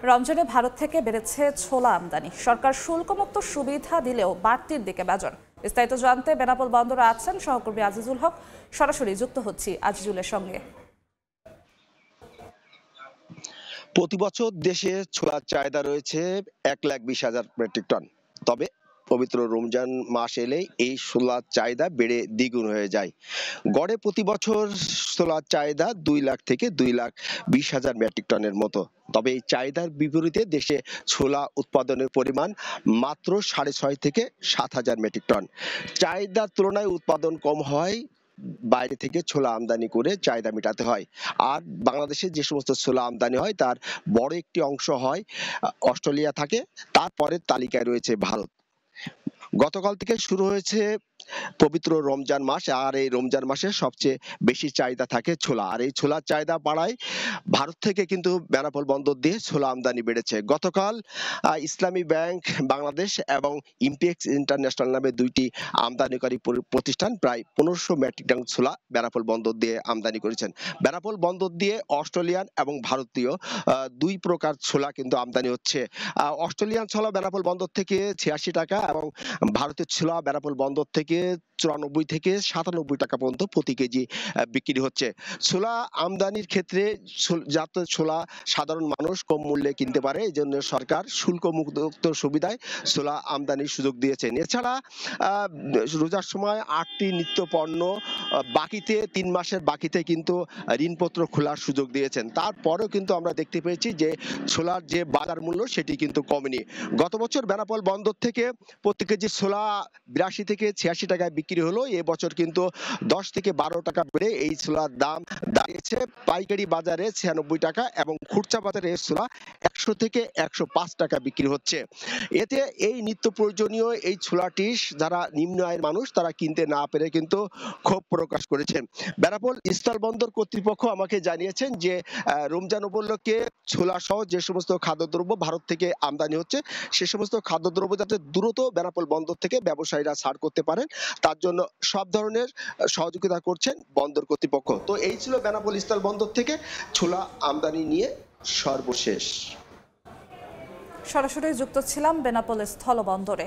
রমজানে ভারত থেকে বেড়েছে ছোলা আমদানি। সরকার শুল্কমুক্ত সুবিধা দিলেও বাড়তির দিকে বাজার। বিস্তারিত জানতে বেনাপোল বন্দরে আছেন সহকর্মী আজিজুল হক। সরাসরি যুক্ত হচ্ছি আজিজুলের সঙ্গে। প্রতি বছর দেশে ছোলার চাহিদা রয়েছে 1,20,000 মেট্রিক টন। তবে পবিত্র রমজান মাস এলেই এই ছোলার চাহিদা বেড়ে দ্বিগুণ হয়ে যায়। গড়ে প্রতি বছর ছোলার চাহিদা 2 লাখ থেকে 2,20,000 মেট্রিক টনের মতো। তবে এই চাহিদার বিপরীতে দেশে ছোলা উৎপাদনের পরিমাণ মাত্র 6.5 থেকে 7,000 মেট্রিক টন। চাহিদার তুলনায় উৎপাদন কম হয়, বাইরে থেকে ছোলা আমদানি করে চাহিদা মেটাতে হয়। আর বাংলাদেশে যে সমস্ত ছোলা আমদানি হয় তার বড় একটি অংশ হয় অস্ট্রেলিয়া থাকে, তারপরের তালিকায় রয়েছে ভারত। গতকাল থেকে শুরু হয়েছে পবিত্র রমজান মাস, আর এই রমজান মাসে সবচেয়ে বেশি চাহিদা থাকে ছোলা। আর এই ছোলার চাহিদা বাড়ায় ভারত থেকে কিন্তু বেনাপোল বন্দর দিয়ে ছোলা আমদানি বেড়েছে। গতকাল ইসলামী ব্যাংক বাংলাদেশ এবং ইমপেক্স ইন্টারন্যাশনাল নামে দুইটি আমদানিকারী প্রতিষ্ঠান প্রায় 1500 মেট্রিক টন ছোলা বেনাপোল বন্দর দিয়ে আমদানি করেছেন। বেনাপোল বন্দর দিয়ে অস্ট্রেলিয়ান এবং ভারতীয় দুই প্রকার ছোলা কিন্তু আমদানি হচ্ছে। অস্ট্রেলিয়ান ছোলা বেনাপোল বন্দর থেকে 86 টাকা এবং ভারতের ছোলা বেনাপোল বন্দর থেকে 94 থেকে 97 টাকা পর্যন্ত প্রতি কেজি বিক্রি হচ্ছে। ছোলা আমদানির ক্ষেত্রে যাতে ছোলা সাধারণ মানুষ কম মূল্যে কিনতে পারে, এই জন্য সরকার শুল্ক মুক্ত সুবিধায় ছোলা আমদানির সুযোগ দিয়েছেন। এছাড়া রোজার সময় 8টি নিত্য পণ্য বাকিতে 3 মাসের বাকিতে কিন্তু ঋণপত্র খোলার সুযোগ দিয়েছেন। তারপরেও কিন্তু আমরা দেখতে পেয়েছি যে ছোলার যে বাজার মূল্য সেটি কিন্তু কমেনি। গত বছর বেনাপোল বন্দর থেকে প্রতি কেজি ছোলা 82 থেকে 86 টাকায় বিক্রি হলো। এবছর কিন্তু 10 থেকে 12 টাকা বেড়ে এই ছোলার দাম দাঁড়িয়েছে পাইকারি বাজারে 96 টাকা এবং খুচরা বাজারে এই ছোলা 100 থেকে 105 টাকা বিক্রি হচ্ছে। এতে এই নিত্য প্রয়োজনীয় এই ছোলাটি যারা নিম্ন আয়ের মানুষ তারা কিনতে না পেরে কিন্তু ক্ষোভ প্রকাশ করেছেন। বেনাপোল স্থলবন্দর কর্তৃপক্ষ আমাকে জানিয়েছেন যে রমজান উপলক্ষে ছোলা সহ যে সমস্ত খাদ্যদ্রব্য ভারত থেকে আমদানি হচ্ছে সে সমস্ত খাদ্যদ্রব্য যাতে দ্রুত বেনাপোল বন্দর থেকে ব্যবসায়ীরা ছাড় করতে পারেন তার জন্য সব ধরনের সহযোগিতা করছেন বন্দর কর্তৃপক্ষ। তো এই ছিল বেনাপোল স্থল বন্দর থেকে ছোলা আমদানি নিয়ে সর্বশেষ। সরাসরি যুক্ত ছিলাম বেনাপোল স্থল বন্দরে।